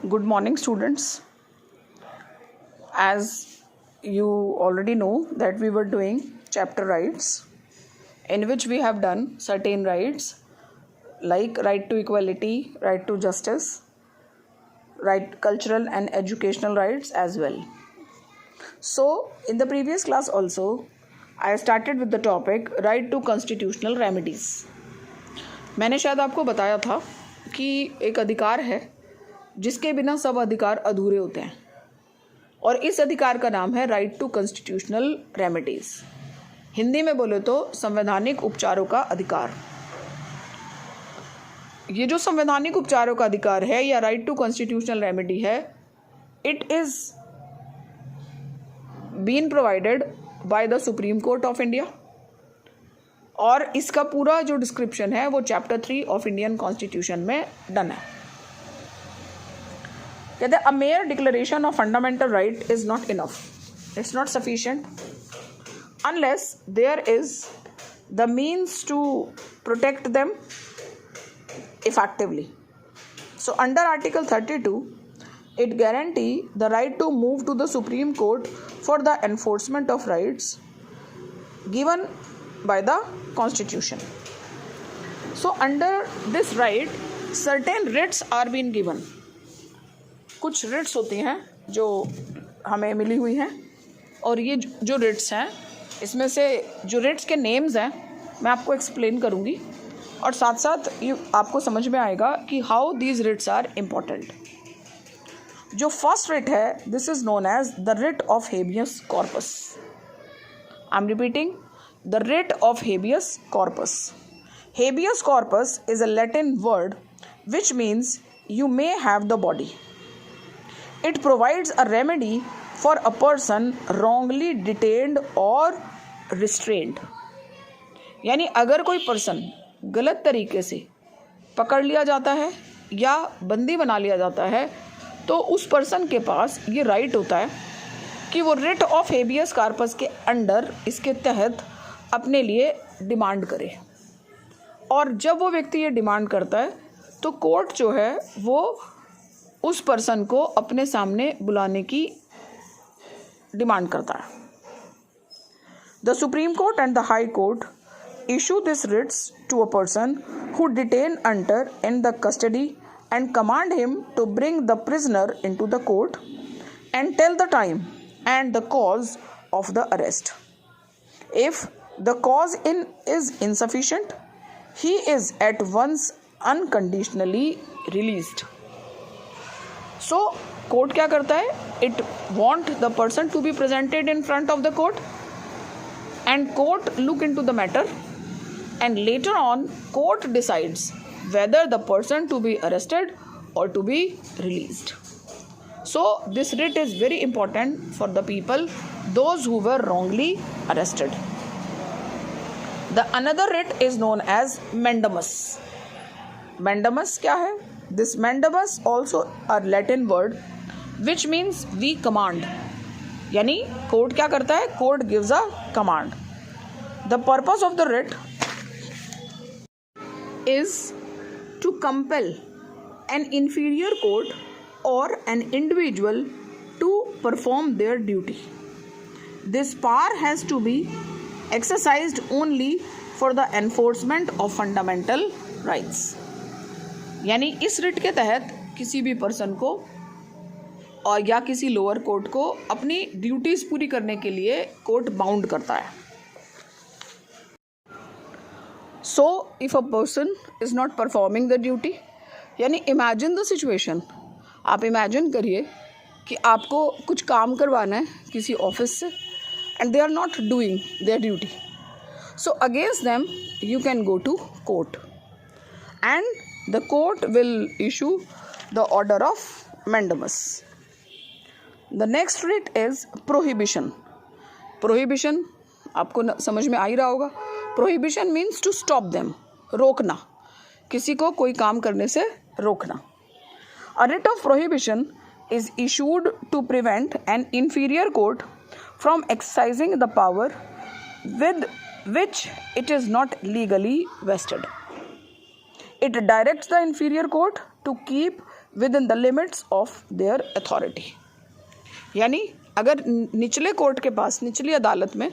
Good morning, students. As you already know that we were doing chapter rights, in which we have done certain rights like right to equality, right to justice, right cultural and educational rights as well. So in the previous class also, I started with the topic right to constitutional remedies. मैंने शायद आपको बताया था कि एक अधिकार है जिसके बिना सब अधिकार अधूरे होते हैं और इस अधिकार का नाम है right to constitutional remedies. Hindi में बोले तो संवैधानिक उपचारों का अधिकार। ये जो संवैधानिक उपचारों का अधिकार है या राइट टू कॉन्स्टिट्यूशनल रेमेडी है, it is been provided by the supreme court of India और इसका पूरा जो डिस्क्रिप्शन है वो चैप्टर 3 ऑफ इंडियन कॉन्स्टिट्यूशन में डन है। कहते हैं a mere declaration of fundamental right is not enough, it's not sufficient unless there is the means to protect them effectively. So under Article 32, it guarantee the right to move to the Supreme Court for the enforcement of rights given by the Constitution. So under this right, certain writs are being given. कुछ writs होती हैं जो हमें मिली हुई हैं और ये जो writs हैं इसमें से जो writs के names हैं मैं आपको explain करूँगी और साथ साथ ये आपको समझ में आएगा कि how these writs are important. जो फर्स्ट रिट है this is known as the writ of habeas corpus. I am repeating, the writ of habeas corpus. Habeas corpus is a Latin word which means you may have the body. It provides a remedy for a person wrongly detained और restrained. यानी अगर कोई person गलत तरीके से पकड़ लिया जाता है या बंदी बना लिया जाता है तो उस पर्सन के पास ये राइट होता है कि वो रिट ऑफ हेबियस कॉर्पस के अंडर इसके तहत अपने लिए डिमांड करे। और जब वो व्यक्ति ये डिमांड करता है तो कोर्ट जो है वो उस पर्सन को अपने सामने बुलाने की डिमांड करता है। The supreme court and the high court issue these writs to a person who detain under in the custody and command him to bring the prisoner into the court and tell the time and the cause of the arrest. If the cause is insufficient, he is at once unconditionally released. So court क्या करता है? It want the person to be presented in front of the court and court look into the matter. And later on, court decides whether the person to be arrested or to be released. So this writ is very important for the people, those who were wrongly arrested. The another writ is known as mandamus. Mandamus क्या है? This mandamus also a Latin word which means we command. यानी court क्या करता है? Court gives a command. The purpose of the writ is to compel an inferior court or an individual to perform their duty. This power has to be exercised only for the enforcement of fundamental rights. यानी इस writ के तहत किसी भी person को और या किसी लोअर कोर्ट को अपनी ड्यूटीज पूरी करने के लिए कोर्ट बाउंड करता है। So if a person is not performing the duty, यानी imagine the situation, आप imagine करिए कि आपको कुछ काम करवाना है किसी ऑफिस से and they are not doing their duty. So against them you can go to court and the court will issue the order of mandamus. The next writ is prohibition. Prohibition आपको समझ में आ ही रहा होगा। Prohibition means to stop them, रोकना, किसी को कोई काम करने से रोकना। A writ of prohibition is issued to prevent an inferior court from exercising the power with which it is not legally vested. It directs the inferior court to keep within the limits of their authority. यानी अगर निचले court के पास, निचली अदालत में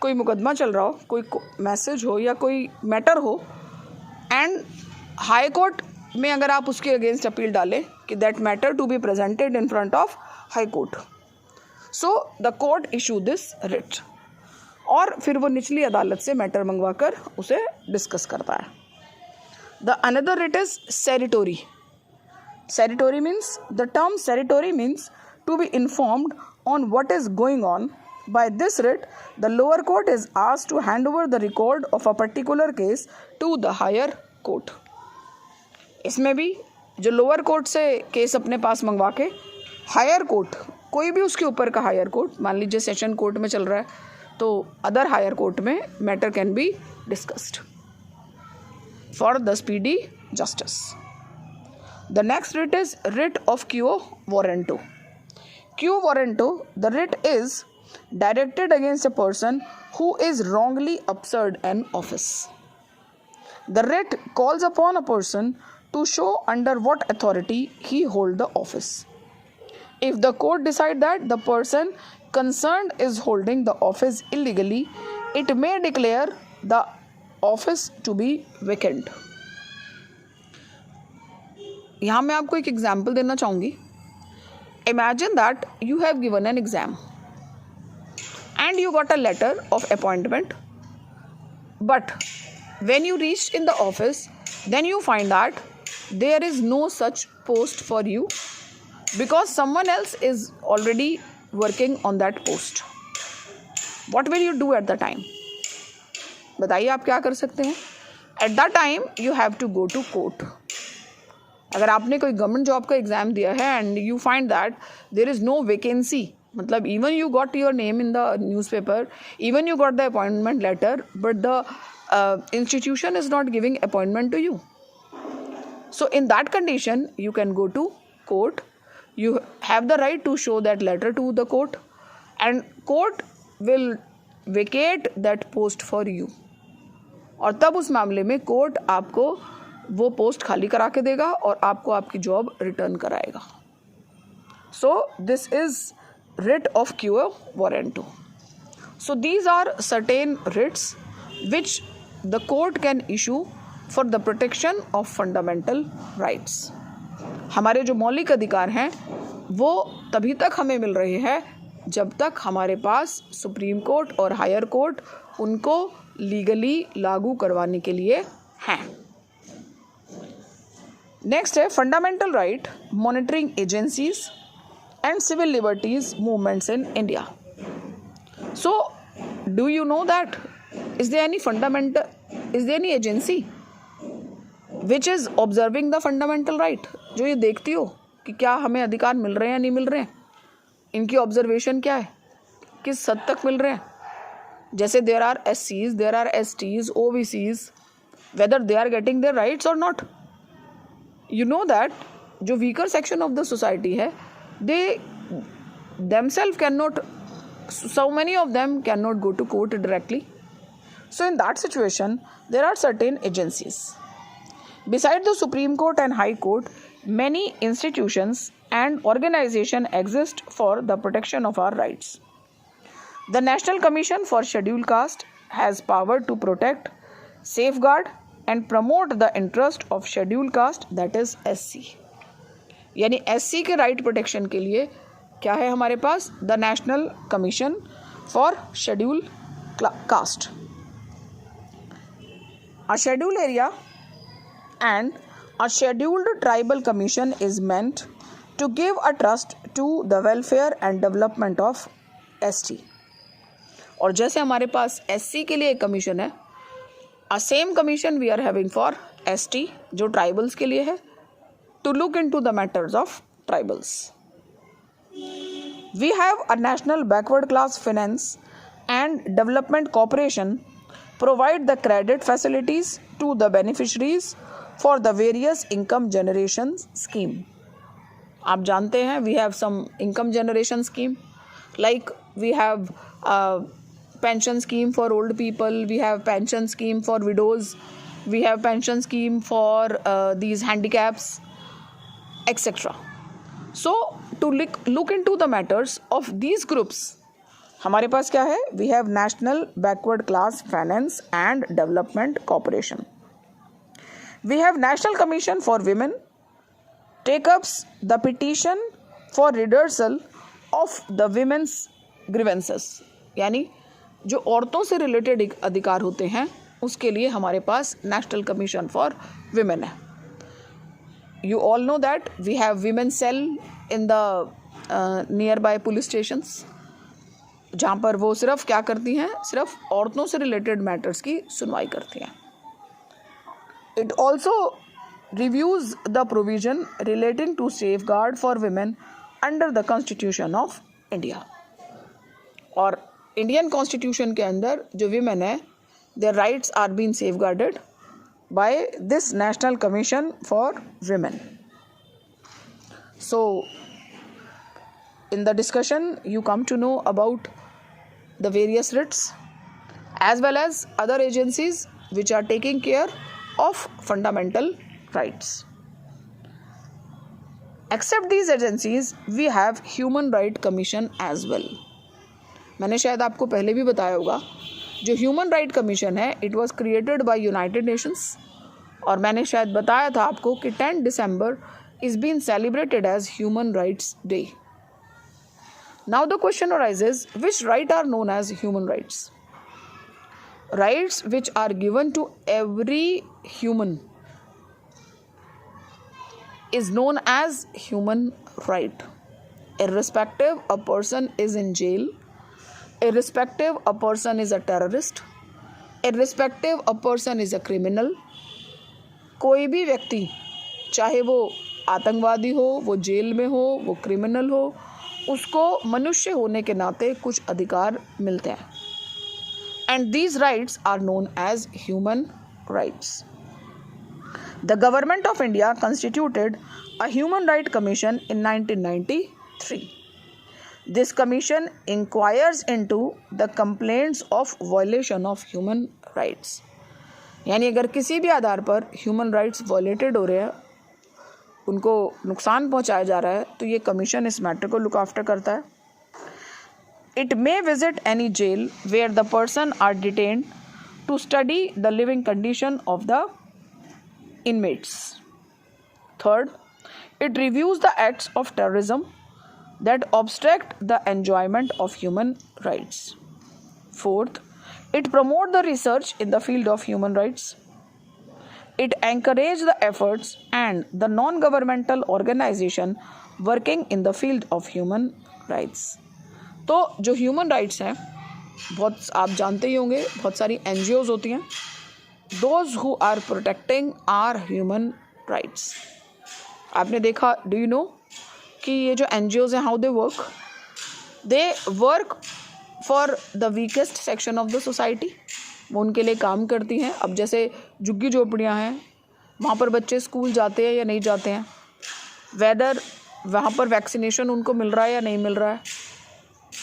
कोई मुकदमा चल रहा हो, कोई मैसेज हो या कोई मैटर हो, एंड हाई कोर्ट में अगर आप उसके अगेंस्ट अपील डालें कि that matter to be presented in front of high court, so the court issue this writ, और फिर वो निचली अदालत से मैटर मंगवा कर उसे डिस्कस करता है। The another writ is certiorari. Certiorari means, the term certiorari means to be informed on what is going on. By this writ, the lower court is asked to hand over the record of a particular case to the higher court. इसमें भी जो lower court से case अपने पास मंगवा के higher court, कोई भी उसके ऊपर का हायर कोर्ट, मान लीजिए सेशन कोर्ट में चल रहा है तो अदर हायर कोर्ट में matter can be discussed for the speedy justice. The next writ is writ of क्यो warranto. Quo warranto, the writ is directed against a person who is wrongly absurd an office. The writ calls upon a person to show under what authority he hold the office. If the court decide that the person concerned is holding the office illegally, it may declare the office to be vacant. यहाँ मैं आपको एक example देना चाहूँगी। Imagine that you have given an exam and you got a letter of appointment, but when you reached in the office, then you find that there is no such post for you because someone else is already working on that post. What will you do at the time? बताइए आप क्या कर सकते हैं? At that time you have to go to court. अगर आपने कोई government job का एग्ज़ाम दिया है and you find that there is no vacancy, मतलब even you got your name in the newspaper, even you got the appointment letter, but the institution is not giving appointment to you. So in that condition you can go to court. You have the right to show that letter to the court and court will vacate that post for you. और तब उस मामले में court आपको वो post खाली करा के देगा और आपको आपकी जॉब रिटर्न कराएगा. So this is writ of quo warranto. So these are certain writs which the court can issue for the protection of fundamental rights. हमारे जो मौलिक अधिकार हैं वो तभी तक हमें मिल रहे हैं जब तक हमारे पास सुप्रीम कोर्ट और हायर कोर्ट उनको लीगली लागू करवाने के लिए हैं. नेक्स्ट है fundamental right, monitoring agencies and civil liberties movements in India. So do you know that is there any agency which is observing the fundamental right, जो ये देखती हो कि क्या हमें अधिकार मिल रहे हैं या नहीं मिल रहे हैं, इनकी ऑब्जर्वेशन क्या है, किस हद तक मिल रहे हैं. जैसे there are SCs, there are STs, OBCs, whether they are getting their rights or not. You know that जो weaker section of the society है, they themselves cannot, so many of them cannot go to court directly. So in that situation there are certain agencies. Besides the Supreme Court and High Court, many institutions and organizations exist for the protection of our rights. The National Commission for Scheduled Caste has power to protect, safeguard and promote the interest of scheduled caste, that is SC. यानी SC के right protection के लिए क्या है हमारे पास? The national commission for scheduled caste. A scheduled area and a scheduled tribal commission is meant to give a trust to the welfare and development of ST. और जैसे हमारे पास SC के लिए एक कमीशन है, a same commission we are having for ST जो tribals के लिए है, to look into the matters of tribals. We have a national backward class finance and development corporation provide the credit facilities to the beneficiaries for the various income generation scheme. आप जानते हैं we have some income generation scheme, like we have pension scheme for old people, we have pension scheme for widows, we have pension scheme for these handicaps. etc. So to look into the matters of these groups, हमारे पास क्या है? We have National Backward Class Finance and Development Corporation. We have National Commission for Women take ups the petition for redressal of the women's grievances. यानी जो औरतों से related अधिकार होते हैं उसके लिए हमारे पास नेशनल कमीशन फॉर विमेन है. You all know that we have women cell in the nearby police stations, जहाँ पर वो सिर्फ क्या करती हैं? सिर्फ औरतों से रिलेटेड मैटर्स की सुनवाई करती हैं. It also reviews the provision relating to safeguard for women under the Constitution of India. और इंडियन कॉन्स्टिट्यूशन के अंदर जो विमेन है, their rights are being safeguarded by this National Commission for Women. So in the discussion you come to know about the various writs as well as other agencies which are taking care of fundamental rights. Except these agencies, we have Human Rights Commission as well. मैंने शायद आपको पहले भी बताया होगा, जो human right commission है it was created by United Nations, और मैंने शायद बताया था आपको कि 10 December is been celebrated as human rights day. Now the question arises, which right are known as human rights? Rights which are given to every human is known as human right, irrespective a person is in jail, irrespective a person is a terrorist, irrespective a person is a criminal. कोई भी व्यक्ति, चाहे वो आतंकवादी हो, वो jail में हो, वो क्रिमिनल हो, उसको मनुष्य होने के नाते कुछ अधिकार मिलते हैं. And these rights are known as human rights. The government of India constituted a Human Rights Commission in 1993. This commission inquires into the complaints of violation of human rights. यानी अगर किसी भी आधार पर ह्यूमन राइट्स वायलेटेड हो रहे हैं, उनको नुकसान पहुंचाया जा रहा है, तो ये कमीशन इस मैटर को लुक आफ्टर करता है. It may visit any jail where the person are detained to study the living condition of the inmates. Third, it reviews the acts of terrorism that obstruct the enjoyment of human rights. Fourth, it promotes the research in the field of human rights. It encourages the efforts and the non-governmental organization working in the field of human rights. तो जो human rights हैं, बहुत आप जानते ही होंगे, बहुत सारी NGOs होती हैं. Those who are protecting our human rights. आपने देखा, do you know कि ये जो NGOs हैं, how they work? They work for the weakest section of the society. वो उनके लिए काम करती हैं. अब जैसे झुग्गी झोपड़ियाँ हैं, वहाँ पर बच्चे स्कूल जाते हैं या नहीं जाते हैं, वेदर वहाँ पर वैक्सीनेशन उनको मिल रहा है या नहीं मिल रहा है,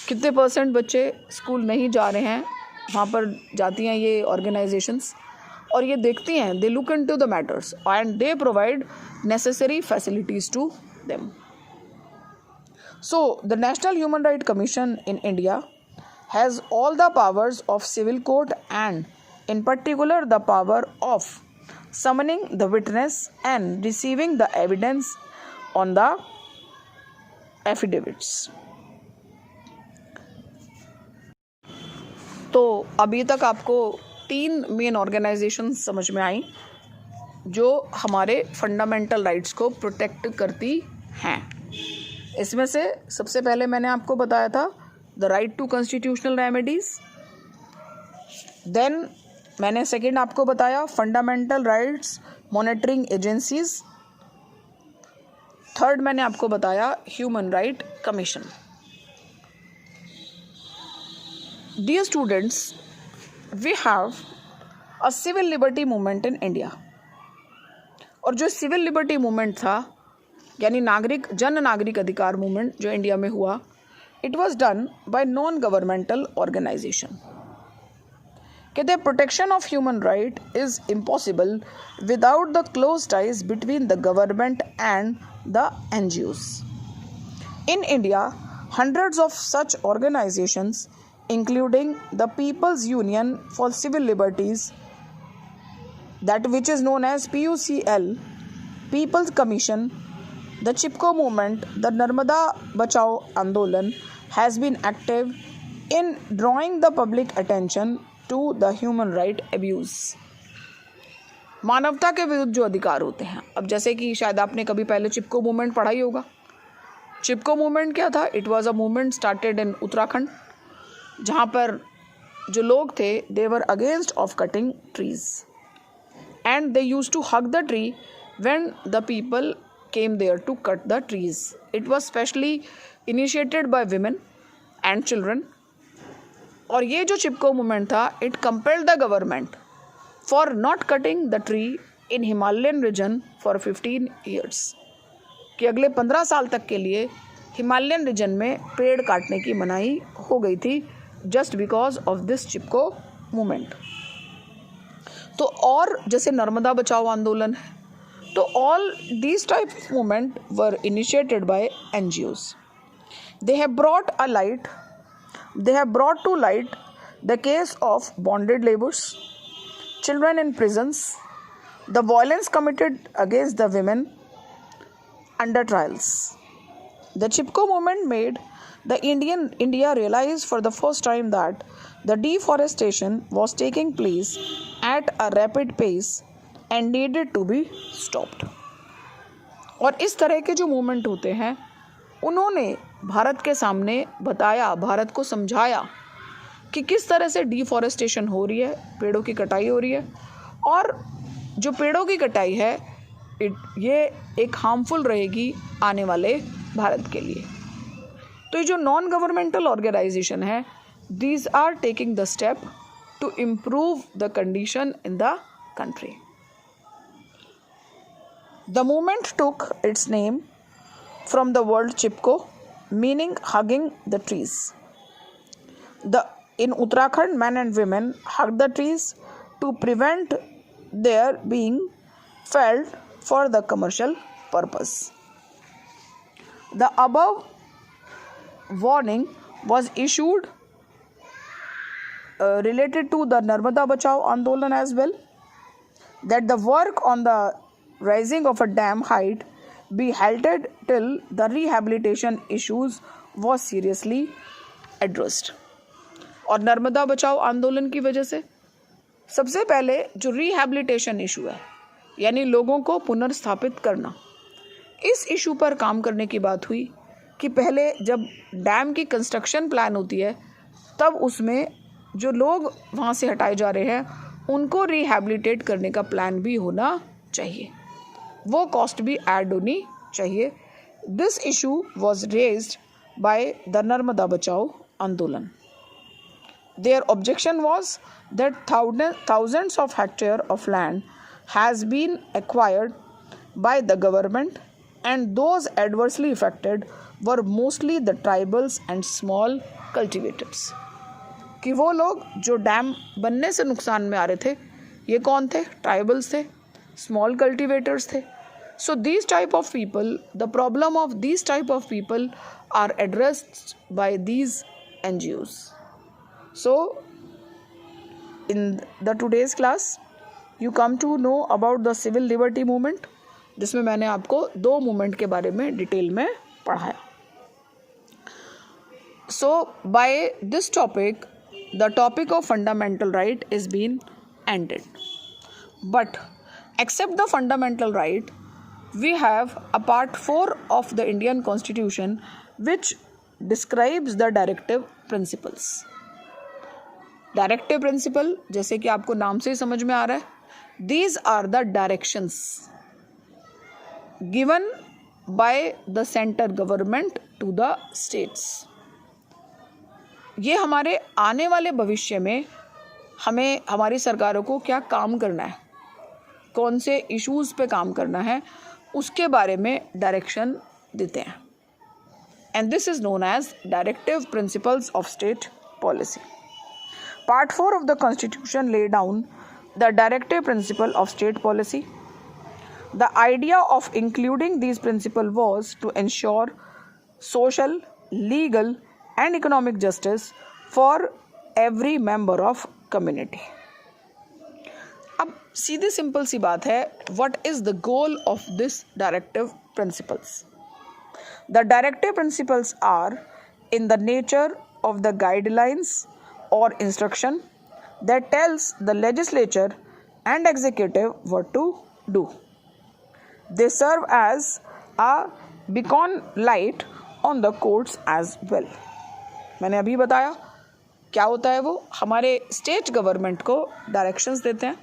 कितने % बच्चे स्कूल नहीं जा रहे हैं, वहाँ पर जाती हैं ये ऑर्गेनाइजेशंस और ये देखती हैं. They look into the matters and they provide necessary facilities to them. So the national human right commission in India has all the powers of civil court and in particular the power of summoning the witness and receiving the evidence on the affidavits. तो अभी तक आपको 3 main organisation समझ में आई जो हमारे fundamental rights को protect करती हैं. इसमें से सबसे पहले मैंने आपको बताया था the right to constitutional remedies. Then मैंने सेकंड आपको बताया fundamental rights monitoring agencies. Third मैंने आपको बताया human right commission. Dear students, we have a civil liberty movement in India. और जो सिविल लिबर्टी मूवमेंट था यानी जन नागरिक अधिकार मूवमेंट जो इंडिया में हुआ, it was done by non governmental organization. कहते हैं protection of human right is impossible without the close ties between the government and the NGOs. In India, hundreds of such organizations, including the People's Union for Civil Liberties, that which is known as PUCL, People's Commission, the Chipko movement, the Narmada Bachao Andolan has been active in drawing the public attention to the human right abuse. मानवता के विरुद्ध जो अधिकार होते हैं, अब जैसे कि शायद आपने कभी पहले चिपको मूवमेंट पढ़ा ही होगा. चिपको मूवमेंट क्या था? It was a movement started in Uttarakhand, जहाँ पर जो लोग थे they were against of cutting trees and they used to hug the tree when the people came there to cut the trees. It was specially initiated by women and children. और ये जो चिपको movement था, it compelled the government for not cutting the tree in Himalayan region for 15 years. कि अगले 15 साल तक के लिए हिमालयन रीजन में पेड़ काटने की मनाही हो गई थी just because of this Chipko movement. तो और जैसे नर्मदा बचाओ आंदोलन है, तो all these type of movement were initiated by NGOs. They have brought to light the case of bonded laborers, children in prisons, the violence committed against the women under trials. The Chipko movement made the India realize for the first time that the deforestation was taking place at a rapid pace and needed to be stopped. और इस तरह के जो movement होते हैं, उन्होंने भारत के सामने बताया, भारत को समझाया कि किस तरह से डिफॉरेस्टेशन हो रही है, पेड़ों की कटाई हो रही है, और जो पेड़ों की कटाई है ये एक हार्मफुल रहेगी आने वाले भारत के लिए. तो ये जो नॉन गवर्नमेंटल ऑर्गेनाइजेशन है, these are taking the step to improve the condition in the country. The movement took its name from the word Chipko, meaning hugging the trees. In Uttarakhand, men and women hugged the trees to prevent their being felled for the commercial purpose. The above warning was issued related to the Narmada Bachao Andolan as well, that the work on the rising of a dam height be halted till the rehabilitation issues was seriously addressed. और नर्मदा बचाओ आंदोलन की वजह से सबसे पहले जो rehabilitation issue है, यानी लोगों को पुनर्स्थापित करना, इस इशू पर काम करने की बात हुई कि पहले जब डैम की कंस्ट्रक्शन प्लान होती है, तब उसमें जो लोग वहाँ से हटाए जा रहे हैं उनको रिहैबिलिटेट करने का प्लान भी होना चाहिए, वो कॉस्ट भी ऐड होनी चाहिए. This issue was raised by the Narmada Bachao Andolan. Their objection was that thousands of hectares of land has been acquired by the government and those adversely affected were mostly the tribals and small cultivators. कि वो लोग जो dam बनने से नुकसान में आ रहे थे, ये कौन थे? ट्राइबल्स थे, small cultivators थे. So these type of people, the problem of these type of people are addressed by these NGOs. So in the today's class you come to know about the civil liberty movement, जिसमें मैंने आपको 2 movement के बारे में detail में पढ़ाया. So by this topic, the topic of fundamental right is been ended. But except the fundamental right, we have a part 4 of the Indian Constitution which describes the directive principles. Directive principle, जैसे कि आपको नाम से ही समझ में आ रहा है, these are the directions given by the center government to the states. ये हमारे आने वाले भविष्य में हमें हमारी सरकारों को क्या काम करना है, कौन से इश्यूज़ पे काम करना है, उसके बारे में डायरेक्शन देते हैं. And this is known as directive principles of state policy. Part 4 of the Constitution lay down the directive principle of state policy. The idea of including these principles was to ensure social, legal, and economic justice for every member of community. अब सीधी simple सी बात है, what is the goal of this directive principles? The directive principles are in the nature of the guidelines or instruction that tells the legislature and executive what to do. They serve as a beacon light on the courts as well. मैंने अभी बताया क्या होता है, वो हमारे state government को directions देते हैं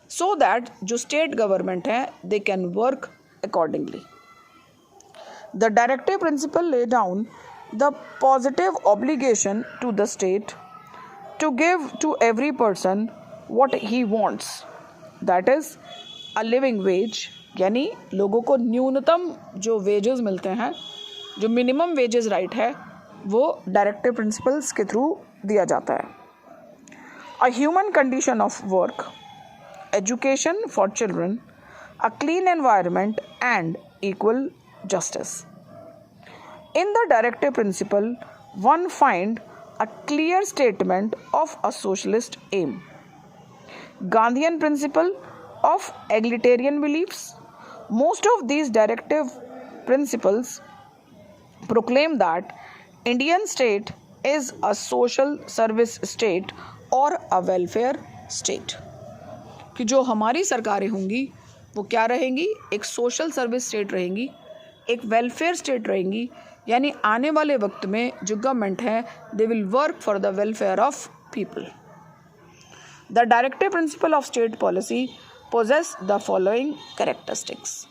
so that जो स्टेट गवर्नमेंट है they can work accordingly. The directive principle lay down the positive obligation to the state to give to every person what he wants, that is a living wage, यानी लोगों को न्यूनतम जो wages मिलते हैं, जो minimum wages right है, वो डायरेक्टिव प्रिंसिपल्स के थ्रू दिया जाता है. A human condition of work, education for children, a clean environment and equal justice. In the directive principle, one find a clear statement of a socialist aim. Gandhian principle of egalitarian beliefs. Most of these directive principles proclaim that Indian state is a social service state or a welfare state. कि जो हमारी सरकारें होंगी वो क्या रहेंगी, एक social service state रहेंगी, एक वेलफेयर स्टेट रहेंगी, यानी आने वाले वक्त में जो गवर्नमेंट है they will work for the welfare of people. The directive principle of state policy poses the following characteristics.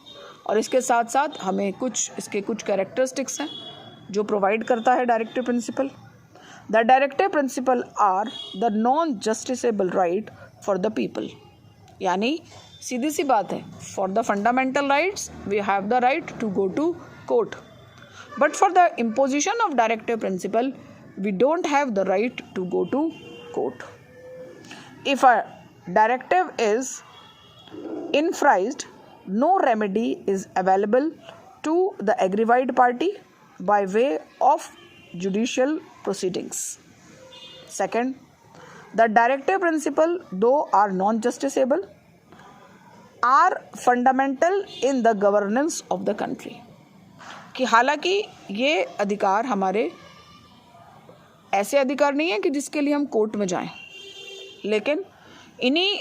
और इसके साथ साथ हमें इसके कुछ कैरेक्टरिस्टिक्स हैं जो प्रोवाइड करता है directive principle. The directive principle are the non justiciable right for the people, यानी सीधी सी बात है, for the fundamental rights we have the right to go to court, but for the imposition of directive principle we don't have the right to go to court. If a directive is infringed, no remedy is available to the aggrieved party by way of judicial proceedings. Second, the directive principle, though are non-justiciable, are fundamental in the governance of the country. कि हालांकि ये अधिकार हमारे ऐसे अधिकार नहीं है कि जिसके लिए हम कोर्ट में जाएं, लेकिन इन्हीं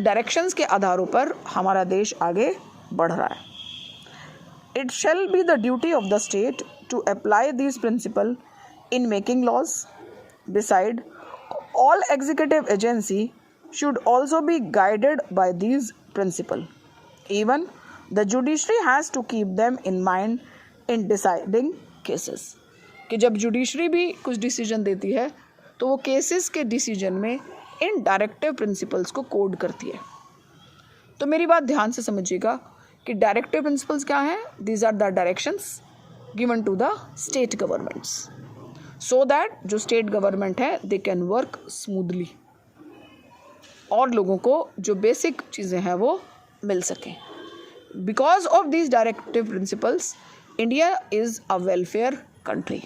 डायरेक्शंस के आधारों पर हमारा देश आगे बढ़ रहा है. It shall be the duty of the state to apply this principle in making laws. Beside, all executive agency should also be guided by this principle. Even the judiciary has to keep them in mind in deciding cases. कि जब judiciary भी कुछ decision देती है तो वो cases के decision में इन डायरेक्टिव प्रिंसिपल्स को कोड करती है. तो मेरी बात ध्यान से समझिएगा कि डायरेक्टिव प्रिंसिपल्स क्या हैं. These are the directions given to the state governments so that जो स्टेट गवर्नमेंट है दे कैन वर्क स्मूथली और लोगों को जो बेसिक चीज़ें हैं वो मिल सकें. Because of these directive principles India is a welfare country.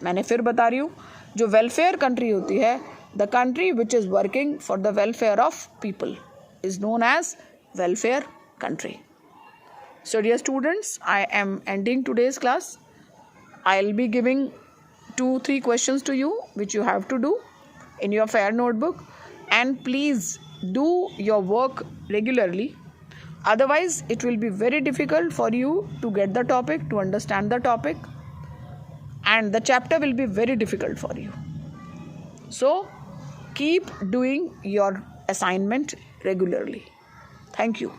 मैंने फिर बता रही हूँ, जो वेलफेयर कंट्री होती है, the country which is working for the welfare of people is known as welfare country. So dear students, I am ending today's class. I'll be giving 2-3 questions to you which you have to do in your fair notebook, and please do your work regularly. Otherwise it will be very difficult for you to get the topic, to understand the topic, and the chapter will be very difficult for you. So keep doing your assignment regularly. Thank you.